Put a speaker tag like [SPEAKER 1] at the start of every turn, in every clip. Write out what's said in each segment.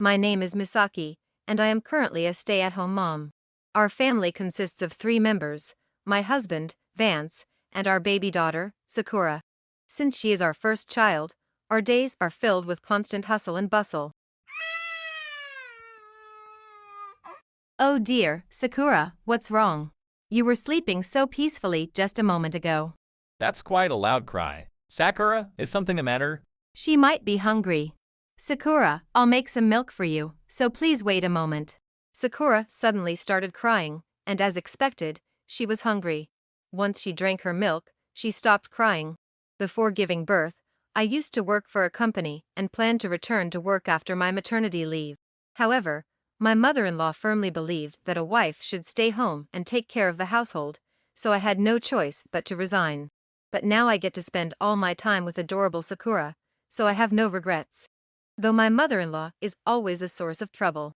[SPEAKER 1] My name is Misaki, and I am currently a stay-at-home mom. Our family consists of 3 members, my husband, Vance, and our baby daughter, Sakura. Since she is our first child, our days are filled with constant hustle and bustle. Oh dear, Sakura, what's wrong? You were sleeping so peacefully just a moment ago.
[SPEAKER 2] That's quite a loud cry. Sakura, is something the matter?
[SPEAKER 1] She might be hungry. Sakura, I'll make some milk for you, so please wait a moment. Sakura suddenly started crying, and as expected, she was hungry. Once she drank her milk, she stopped crying. Before giving birth, I used to work for a company and planned to return to work after my maternity leave. However, my mother-in-law firmly believed that a wife should stay home and take care of the household, so I had no choice but to resign. But now I get to spend all my time with adorable Sakura, so I have no regrets. Though my mother-in-law is always a source of trouble.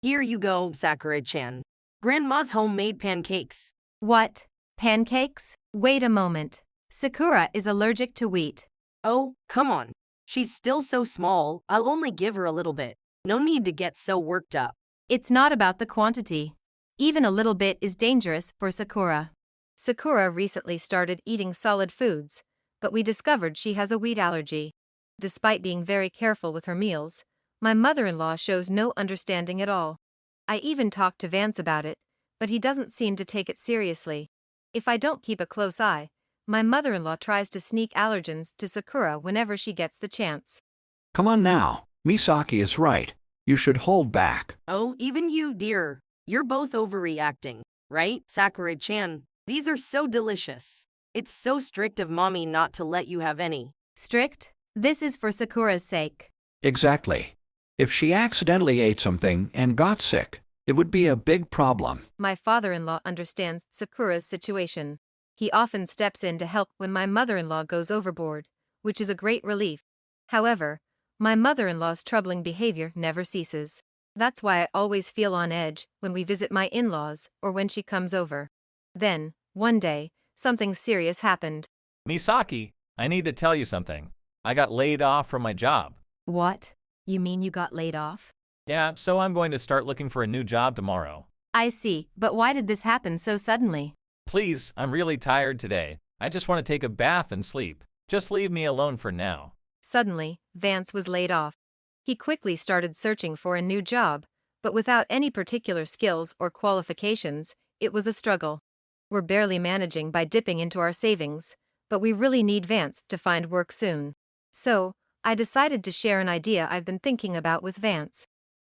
[SPEAKER 3] Here you go, Sakura-chan. Grandma's homemade pancakes.
[SPEAKER 1] What? Pancakes? Wait a moment. Sakura is allergic to wheat.
[SPEAKER 3] Oh, come on. She's still so small, I'll only give her a little bit. No need to get so worked up.
[SPEAKER 1] It's not about the quantity. Even a little bit is dangerous for Sakura. Sakura recently started eating solid foods, but we discovered she has a wheat allergy. Despite being very careful with her meals, my mother-in-law shows no understanding at all. I even talked to Vance about it, but he doesn't seem to take it seriously. If I don't keep a close eye, my mother-in-law tries to sneak allergens to Sakura whenever she gets the chance.
[SPEAKER 4] Come on now, Misaki is right. You should hold back.
[SPEAKER 3] Oh, even you, dear. You're both overreacting, right, Sakura-chan? These are so delicious. It's so strict of mommy not to let you have any.
[SPEAKER 1] Strict? This is for Sakura's sake.
[SPEAKER 4] Exactly. If she accidentally ate something and got sick, it would be a big problem.
[SPEAKER 1] My father-in-law understands Sakura's situation. He often steps in to help when my mother-in-law goes overboard, which is a great relief. However, my mother-in-law's troubling behavior never ceases. That's why I always feel on edge when we visit my in-laws or when she comes over. Then, one day, something serious happened.
[SPEAKER 2] Misaki, I need to tell you something. I got laid off from my job.
[SPEAKER 1] What? You mean you got laid off?
[SPEAKER 2] Yeah, so I'm going to start looking for a new job tomorrow.
[SPEAKER 1] I see, but why did this happen so suddenly?
[SPEAKER 2] Please, I'm really tired today. I just want to take a bath and sleep. Just leave me alone for now.
[SPEAKER 1] Suddenly, Vance was laid off. He quickly started searching for a new job, but without any particular skills or qualifications, it was a struggle. We're barely managing by dipping into our savings, but we really need Vance to find work soon. So, I decided to share an idea I've been thinking about with Vance.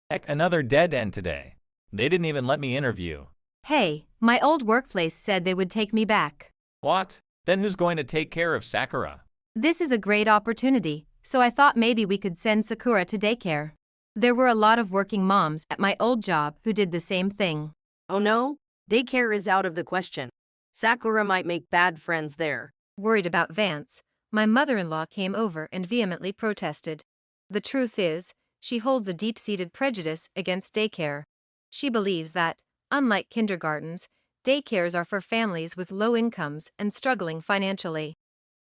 [SPEAKER 2] Heck, another dead end today. They didn't even let me interview.
[SPEAKER 1] Hey, my old workplace said they would take me back.
[SPEAKER 2] What? Then who's going to take care of Sakura?
[SPEAKER 1] This is a great opportunity, so I thought maybe we could send Sakura to daycare. There were a lot of working moms at my old job who did the same thing.
[SPEAKER 3] Oh no? Daycare is out of the question. Sakura might make bad friends there.
[SPEAKER 1] Worried about Vance, my mother-in-law came over and vehemently protested. The truth is, she holds a deep-seated prejudice against daycare. She believes that, unlike kindergartens, daycares are for families with low incomes and struggling financially.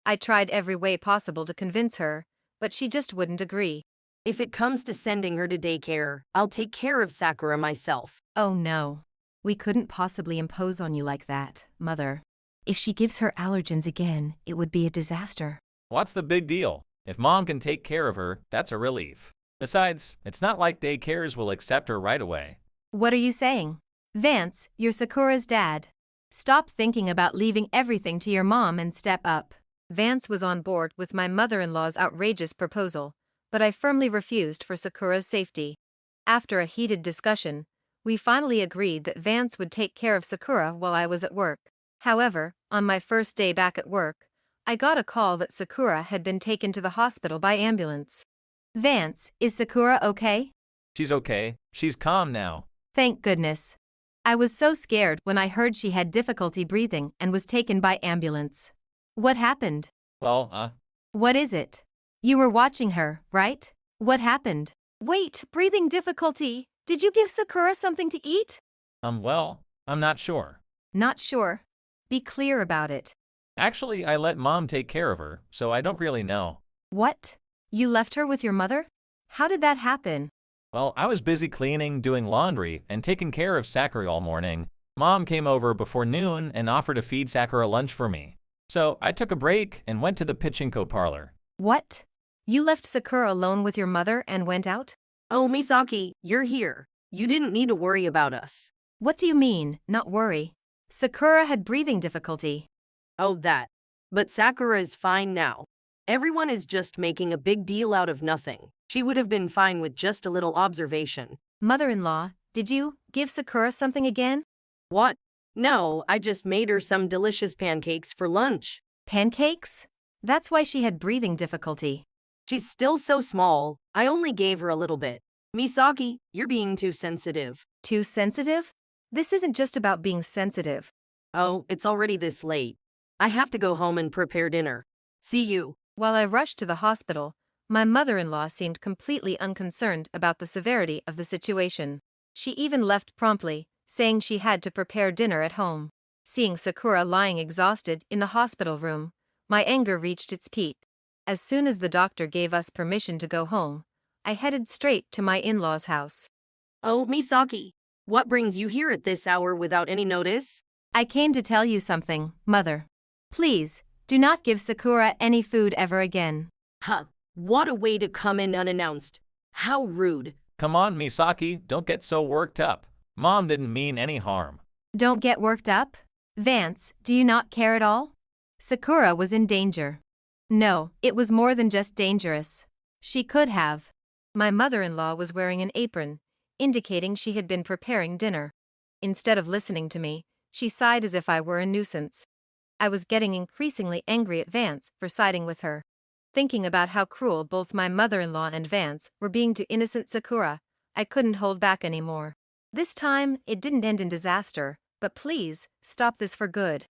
[SPEAKER 1] I tried every way possible to convince her, but she just wouldn't agree.
[SPEAKER 3] If it comes to sending her to daycare, I'll take care of Sakura myself.
[SPEAKER 1] Oh no. We couldn't possibly impose on you like that, Mother. If she gives her allergens again, it would be a disaster.
[SPEAKER 2] What's the big deal? If Mom can take care of her, that's a relief. Besides, it's not like daycares will accept her right away.
[SPEAKER 1] What are you saying? Vance, you're Sakura's dad. Stop thinking about leaving everything to your mom and step up. Vance was on board with my mother-in-law's outrageous proposal, but I firmly refused for Sakura's safety. After a heated discussion, we finally agreed that Vance would take care of Sakura while I was at work. However, on my first day back at work, I got a call that Sakura had been taken to the hospital by ambulance. Vance, is Sakura okay?
[SPEAKER 2] She's okay. She's calm now.
[SPEAKER 1] Thank goodness. I was so scared when I heard she had difficulty breathing and was taken by ambulance. What happened?
[SPEAKER 2] Well,
[SPEAKER 1] What is it? You were watching her, right? What happened? Wait, breathing difficulty. Did you give Sakura something to eat?
[SPEAKER 2] well, I'm not sure.
[SPEAKER 1] Not sure. Be clear about it.
[SPEAKER 2] Actually, I let Mom take care of her, so I don't really know.
[SPEAKER 1] What? You left her with your mother? How did that happen?
[SPEAKER 2] Well, I was busy cleaning, doing laundry, and taking care of Sakura all morning. Mom came over before noon and offered to feed Sakura lunch for me. So I took a break and went to the pachinko parlor.
[SPEAKER 1] What? You left Sakura alone with your mother and went out?
[SPEAKER 3] Oh, Misaki, you're here. You didn't need to worry about us.
[SPEAKER 1] What do you mean, not worry? Sakura had breathing difficulty.
[SPEAKER 3] Oh, that. But Sakura is fine now. Everyone is just making a big deal out of nothing. She would have been fine with just a little observation.
[SPEAKER 1] Mother-in-law, did you give Sakura something again?
[SPEAKER 3] What? No, I just made her some delicious pancakes for lunch.
[SPEAKER 1] Pancakes? That's why she had breathing difficulty.
[SPEAKER 3] She's still so small. I only gave her a little bit. Misaki, you're being too sensitive.
[SPEAKER 1] Too sensitive? This isn't just about being sensitive.
[SPEAKER 3] Oh, it's already this late. I have to go home and prepare dinner. See you.
[SPEAKER 1] While I rushed to the hospital, my mother-in-law seemed completely unconcerned about the severity of the situation. She even left promptly, saying she had to prepare dinner at home. Seeing Sakura lying exhausted in the hospital room, my anger reached its peak. As soon as the doctor gave us permission to go home, I headed straight to my in-laws' house.
[SPEAKER 3] Oh, Misaki, what brings you here at this hour without any notice?
[SPEAKER 1] I came to tell you something, Mother. Please, do not give Sakura any food ever again.
[SPEAKER 3] Huh, what a way to come in unannounced. How rude.
[SPEAKER 2] Come on, Misaki, don't get so worked up. Mom didn't mean any harm.
[SPEAKER 1] Don't get worked up. Vance, do you not care at all? Sakura was in danger. No, it was more than just dangerous. She could have. My mother-in-law was wearing an apron, indicating she had been preparing dinner. Instead of listening to me, she sighed as if I were a nuisance. I was getting increasingly angry at Vance for siding with her. Thinking about how cruel both my mother-in-law and Vance were being to innocent Sakura, I couldn't hold back anymore. This time, it didn't end in disaster, but please, stop this for good.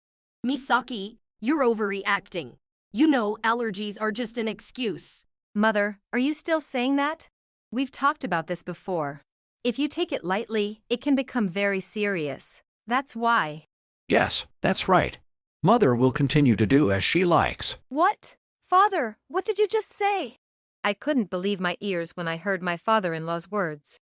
[SPEAKER 3] Misaki, you're overreacting. You know allergies are just an excuse.
[SPEAKER 1] Mother, are you still saying that? We've talked about this before. If you take it lightly, it can become very serious. That's why.
[SPEAKER 4] Yes, that's right. Mother will continue to do as she likes.
[SPEAKER 1] What? Father, what did you just say? I couldn't believe my ears when I heard my father-in-law's words.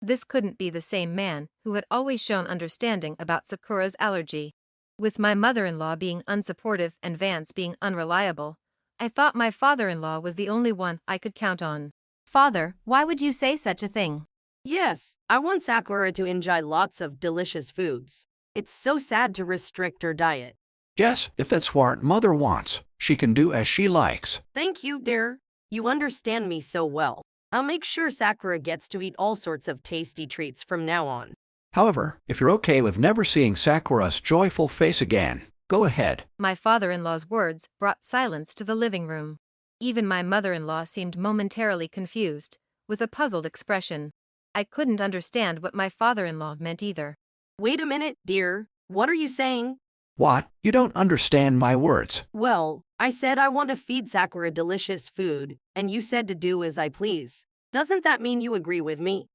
[SPEAKER 1] This couldn't be the same man who had always shown understanding about Sakura's allergy. With my mother-in-law being unsupportive and Vance being unreliable, I thought my father-in-law was the only one I could count on. Father, why would you say such a thing?
[SPEAKER 3] Yes, I want Sakura to enjoy lots of delicious foods. It's so sad to restrict her diet.
[SPEAKER 4] Yes, if that's what Mother wants, she can do as she likes.
[SPEAKER 3] Thank you, dear. You understand me so well. I'll make sure Sakura gets to eat all sorts of tasty treats from now on.
[SPEAKER 4] However, if you're okay with never seeing Sakura's joyful face again, go ahead.
[SPEAKER 1] My father-in-law's words brought silence to the living room. Even my mother-in-law seemed momentarily confused, with a puzzled expression. I couldn't understand what my father-in-law meant either.
[SPEAKER 3] Wait a minute, dear. What are you saying?
[SPEAKER 4] What? You don't understand my words.
[SPEAKER 3] Well, I said I want to feed Sakura delicious food, and you said to do as I please. Doesn't that mean you agree with me?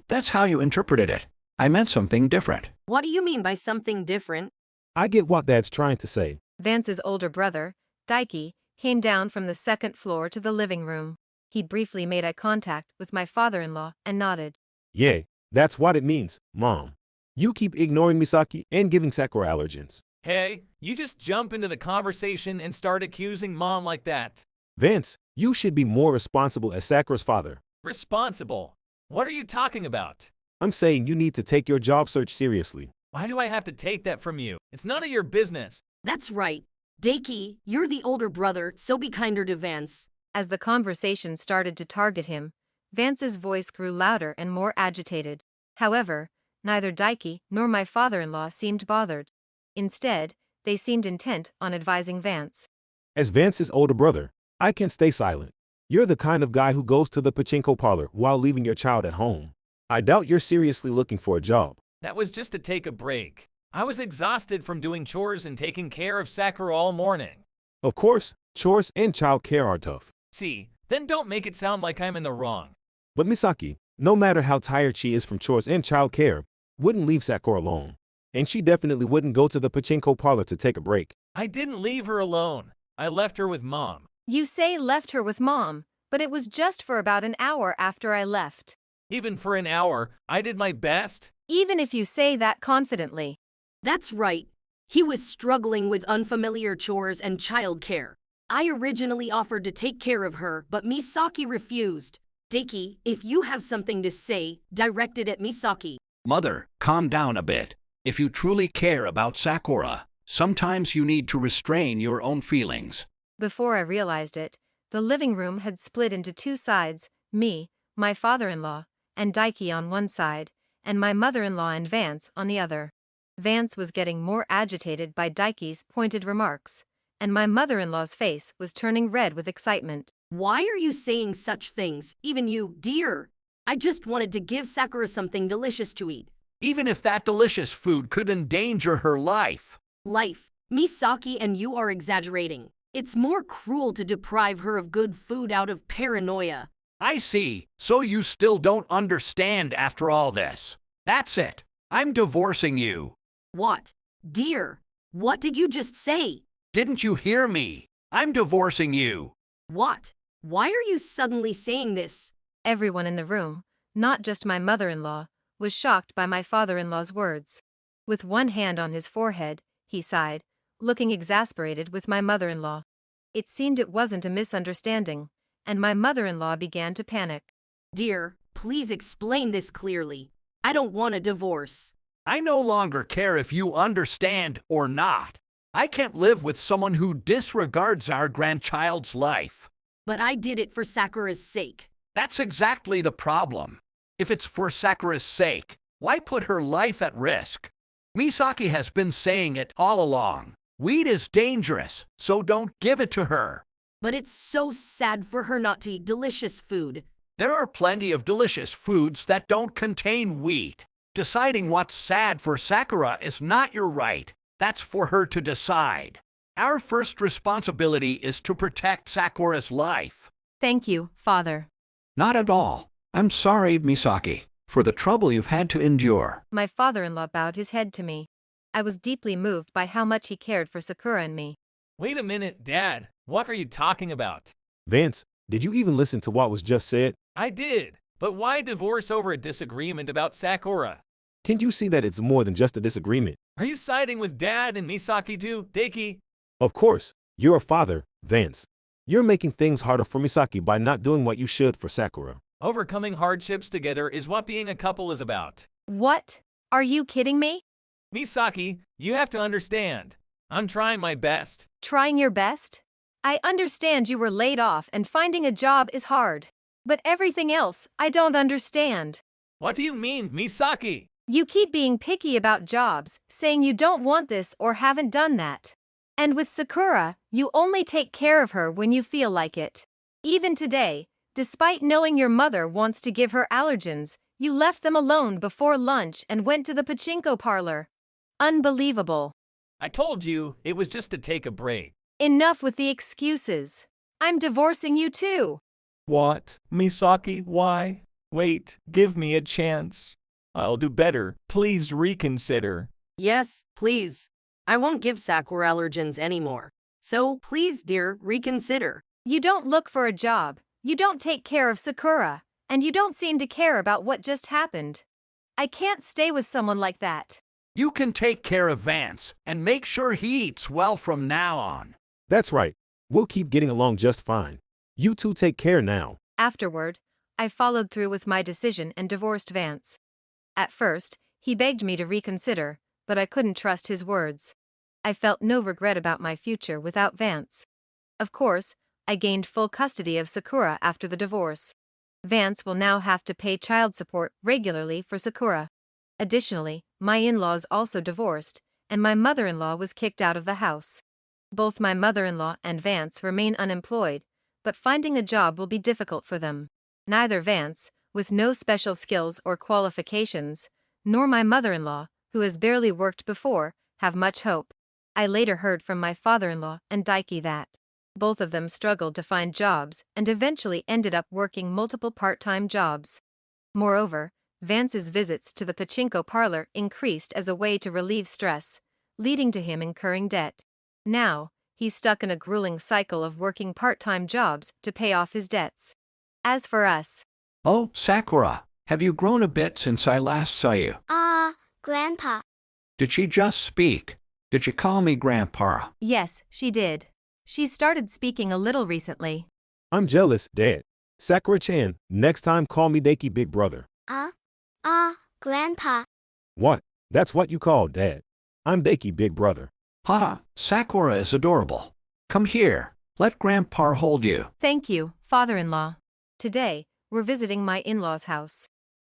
[SPEAKER 4] That's how you interpreted it. I meant something different.
[SPEAKER 3] What do you mean by something different?
[SPEAKER 5] I get what Dad's trying to say.
[SPEAKER 1] Vance's older brother, Daiki, came down from the second floor to the living room. He briefly made eye contact with my father-in-law and nodded.
[SPEAKER 5] Yeah, that's what it means, Mom. You keep ignoring Misaki and giving Sakura allergens.
[SPEAKER 2] Hey, you just jump into the conversation and start accusing Mom like that.
[SPEAKER 5] Vance, you should be more responsible as Sakura's father.
[SPEAKER 2] Responsible? What are you talking about?
[SPEAKER 5] I'm saying you need to take your job search seriously.
[SPEAKER 2] Why do I have to take that from you? It's none of your business.
[SPEAKER 3] That's right. Daiki, you're the older brother, so be kinder to Vance.
[SPEAKER 1] As the conversation started to target him, Vance's voice grew louder and more agitated. However, neither Daiki nor my father-in-law seemed bothered. Instead, they seemed intent on advising Vance.
[SPEAKER 5] As Vance's older brother, I can stay silent. You're the kind of guy who goes to the pachinko parlor while leaving your child at home. I doubt you're seriously looking for a job.
[SPEAKER 2] That was just to take a break. I was exhausted from doing chores and taking care of Sakura all morning.
[SPEAKER 5] Of course, chores and child care are tough.
[SPEAKER 2] See, then don't make it sound like I'm in the wrong.
[SPEAKER 5] But Misaki, no matter how tired she is from chores and child care, wouldn't leave Sakura alone. And she definitely wouldn't go to the pachinko parlor to take a break.
[SPEAKER 2] I didn't leave her alone. I left her with Mom.
[SPEAKER 1] You say left her with Mom, but it was just for about an hour after I left.
[SPEAKER 2] Even for an hour, I did my best.
[SPEAKER 1] Even if you say that confidently.
[SPEAKER 3] That's right. He was struggling with unfamiliar chores and childcare. I originally offered to take care of her, but Misaki refused. Daiki, if you have something to say, direct it at Misaki.
[SPEAKER 4] Mother, calm down a bit. If you truly care about Sakura, sometimes you need to restrain your own feelings.
[SPEAKER 1] Before I realized it, the living room had split into two sides, me, my father-in-law, and Daiki on one side, and my mother-in-law and Vance on the other. Vance was getting more agitated by Daiki's pointed remarks, and my mother-in-law's face was turning red with excitement.
[SPEAKER 3] Why are you saying such things, even you, dear? I just wanted to give Sakura something delicious to eat.
[SPEAKER 4] Even if that delicious food could endanger her life.
[SPEAKER 3] Life. Misaki and you are exaggerating. It's more cruel to deprive her of good food out of paranoia.
[SPEAKER 4] I see. So you still don't understand after all this. That's it. I'm divorcing you.
[SPEAKER 3] What? Dear, what did you just say?
[SPEAKER 4] Didn't you hear me? I'm divorcing you.
[SPEAKER 3] What? Why are you suddenly saying this?
[SPEAKER 1] Everyone in the room, not just my mother-in-law, was shocked by my father-in-law's words. With one hand on his forehead, he sighed, looking exasperated with my mother-in-law. It seemed it wasn't a misunderstanding, and my mother-in-law began to panic.
[SPEAKER 3] Dear, please explain this clearly. I don't want a divorce.
[SPEAKER 4] I no longer care if you understand or not. I can't live with someone who disregards our grandchild's life.
[SPEAKER 3] But I did it for Sakura's sake.
[SPEAKER 4] That's exactly the problem. If it's for Sakura's sake, why put her life at risk? Misaki has been saying it all along. Weed is dangerous, so don't give it to her.
[SPEAKER 3] But it's so sad for her not to eat delicious food.
[SPEAKER 4] There are plenty of delicious foods that don't contain wheat. Deciding what's sad for Sakura is not your right. That's for her to decide. Our first responsibility is to protect Sakura's life.
[SPEAKER 1] Thank you, Father.
[SPEAKER 4] Not at all. I'm sorry, Misaki, for the trouble you've had to endure.
[SPEAKER 1] My father-in-law bowed his head to me. I was deeply moved by how much he cared for Sakura and me.
[SPEAKER 2] Wait a minute, Dad. What are you talking about?
[SPEAKER 5] Vance, did you even listen to what was just said?
[SPEAKER 2] I did. But why divorce over a disagreement about Sakura?
[SPEAKER 5] Can't you see that it's more than just a disagreement?
[SPEAKER 2] Are you siding with Dad and Misaki too, Daiki?
[SPEAKER 5] Of course, you're a father, Vance. You're making things harder for Misaki by not doing what you should for Sakura.
[SPEAKER 2] Overcoming hardships together is what being a couple is about.
[SPEAKER 1] What? Are you kidding me?
[SPEAKER 2] Misaki, you have to understand. I'm trying my best.
[SPEAKER 1] Trying your best? I understand you were laid off and finding a job is hard. But everything else, I don't understand.
[SPEAKER 2] What do you mean, Misaki?
[SPEAKER 1] You keep being picky about jobs, saying you don't want this or haven't done that. And with Sakura, you only take care of her when you feel like it. Even today, despite knowing your mother wants to give her allergens, you left them alone before lunch and went to the pachinko parlor. Unbelievable.
[SPEAKER 2] I told you it was just to take a break.
[SPEAKER 1] Enough with the excuses. I'm divorcing you too.
[SPEAKER 2] What? Misaki, why? Wait, give me a chance. I'll do better. Please reconsider.
[SPEAKER 3] Yes, please. I won't give Sakura allergens anymore. So, please, dear, reconsider.
[SPEAKER 1] You don't look for a job, you don't take care of Sakura, and you don't seem to care about what just happened. I can't stay with someone like that.
[SPEAKER 4] You can take care of Vance and make sure he eats well from now on.
[SPEAKER 5] That's right. We'll keep getting along just fine. You two take care now.
[SPEAKER 1] Afterward, I followed through with my decision and divorced Vance. At first, he begged me to reconsider, but I couldn't trust his words. I felt no regret about my future without Vance. Of course, I gained full custody of Sakura after the divorce. Vance will now have to pay child support regularly for Sakura. Additionally, my in-laws also divorced, and my mother-in-law was kicked out of the house. Both my mother-in-law and Vance remain unemployed, but finding a job will be difficult for them. Neither Vance, with no special skills or qualifications, nor my mother-in-law, who has barely worked before, have much hope. I later heard from my father-in-law and Daiki that both of them struggled to find jobs and eventually ended up working multiple part-time jobs. Moreover, Vance's visits to the pachinko parlor increased as a way to relieve stress, leading to him incurring debt. Now, he's stuck in a grueling cycle of working part-time jobs to pay off his debts. As for us,
[SPEAKER 4] Oh, Sakura, Have you grown a bit since I last saw you?
[SPEAKER 6] Grandpa.
[SPEAKER 4] Did she just speak? Did you call me Grandpa?
[SPEAKER 1] Yes, she did. She started speaking a little recently.
[SPEAKER 5] I'm jealous, Dad. Sakura-chan, next time call me Daiki Big Brother.
[SPEAKER 6] Grandpa.
[SPEAKER 5] What? That's what you call Dad. I'm Daiki Big Brother.
[SPEAKER 4] Sakura is adorable. Come here. Let Grandpa hold you.
[SPEAKER 1] Thank you, father-in-law. Today, we're visiting my in-laws' house.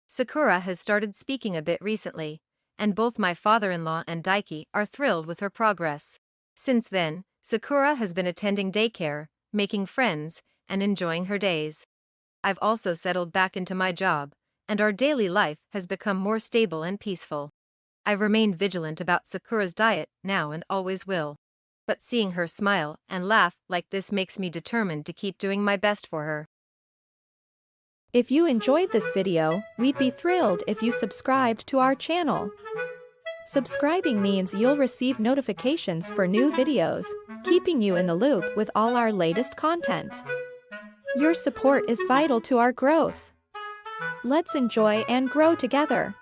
[SPEAKER 1] Sakura has started speaking a bit recently, and both my father-in-law and Daiki are thrilled with her progress. Since then, Sakura has been attending daycare, making friends, and enjoying her days. I've also settled back into my job, and our daily life has become more stable and peaceful. I remain vigilant about Sakura's diet now and always will. But seeing her smile and laugh like this makes me determined to keep doing my best for her.
[SPEAKER 7] If you enjoyed this video, we'd be thrilled if you subscribed to our channel. Subscribing means you'll receive notifications for new videos, keeping you in the loop with all our latest content. Your support is vital to our growth. Let's enjoy and grow together.